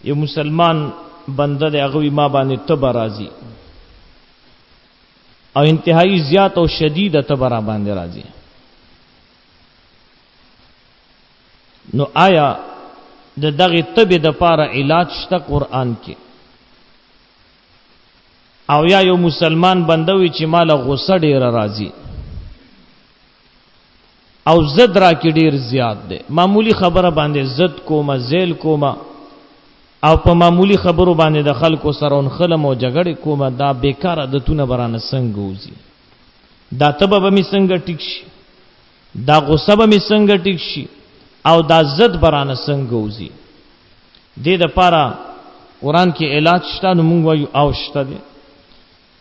یو مسلمان بنده دی هغه ما باندې تبه راځي او انتهایی زیات او شدید تبه را باندې راځي، نو آیا د دغه تبه د پاره علاج شته قرآن کې؟ او یا یو مسلمان بندوي چې مال غصه ډیر راځي او زد را کې ډیر زیات دی، معمولی خبره باندې زد کومه زیل کومه او په معمولی خبرو باندې د خلکو سره انخلم او جګړې کومه، دا بیکار عادتونه برانه څنګه وځي؟ دا تبه به می څنګه ټیک شي؟ دا غصه به می څنګه ټیک شي؟ او دا زد برانه څنګه وځي؟ دې د پاره قرآن کې علاج شته، نو موږ وایو او شته دی.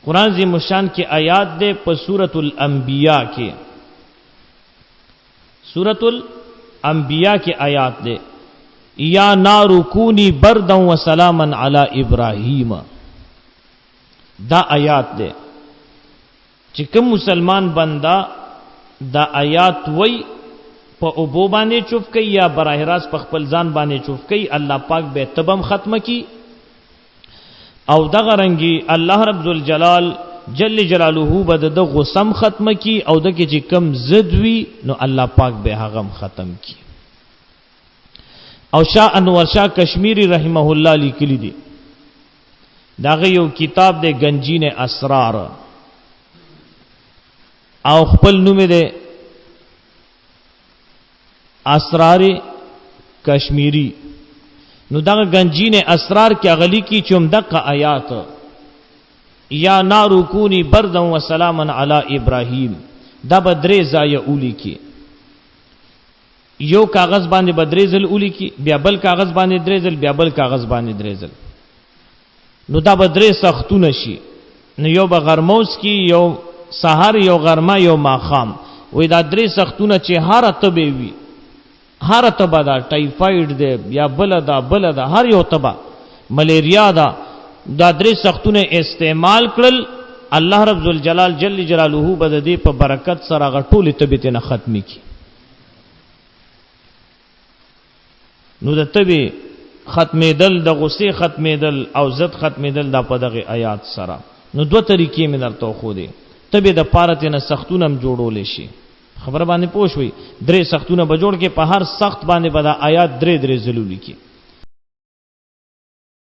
قرآن عظیم الشان کې آیات ده په سورۃ الانبیاء کې، سورۃ الانبیاء کې آیات ده یا نار کونی بردا و سلاما علی ابراہیم. دا آیات ده چې کوم مسلمان بندا دا آیات وای په اوبو باندې چوف کوي یا براه راست په خپل ځان باندې چوف کوي، الله پاک به تبم ختم کی. او دغه رنگي الله رب ذوالجلال جل جلاله بد د غصم ختم کی، او د کې چې کم زد وی نو الله پاک به هغه ختم کی. او شاه انور شاه کشمیری رحمه الله لیکلی دی، داغه یو کتاب دی گنجین اسرار، او خپل نوم دی اسرار کشمیری. نو دغه گنجین اسرار کې اغلی کی چوم دغه آیات یا نار کونی بردا و سلاما علی ابراہیم، دا بدرې ځای اولی کی، یو کاغذ باندې بدریزل اولی کی، بیا بل کاغذ باندې دریزل، بیا بل کاغذ باندې دریزل، نو دا بدرې سختونه شي. نو یو به غرموس کی، یو سحر، یو غرمه، یو ماخام. وې دا درې سختونه چې هر تبه وي، هر تبه دا ټایفاید دی یا بل دا هر یو تبه ملیریا دا درې سختونه استعمال کړل، الله رب ذوالجلال جل جلاله بد دې په برکت سره غټول تبه نه ختمي کی. نو د تبه ختمېدل، د غصې ختمېدل او زد ختمېدل دا په دغه آیات سره. نو دوه طریقې مې درته خو دي، تبه د پاره نه سختونه هم جوړول شي. خبر باندې پوښوي درې سختونه به جوړ کې په هر سخت باندې به د آیات درې ضروري کی.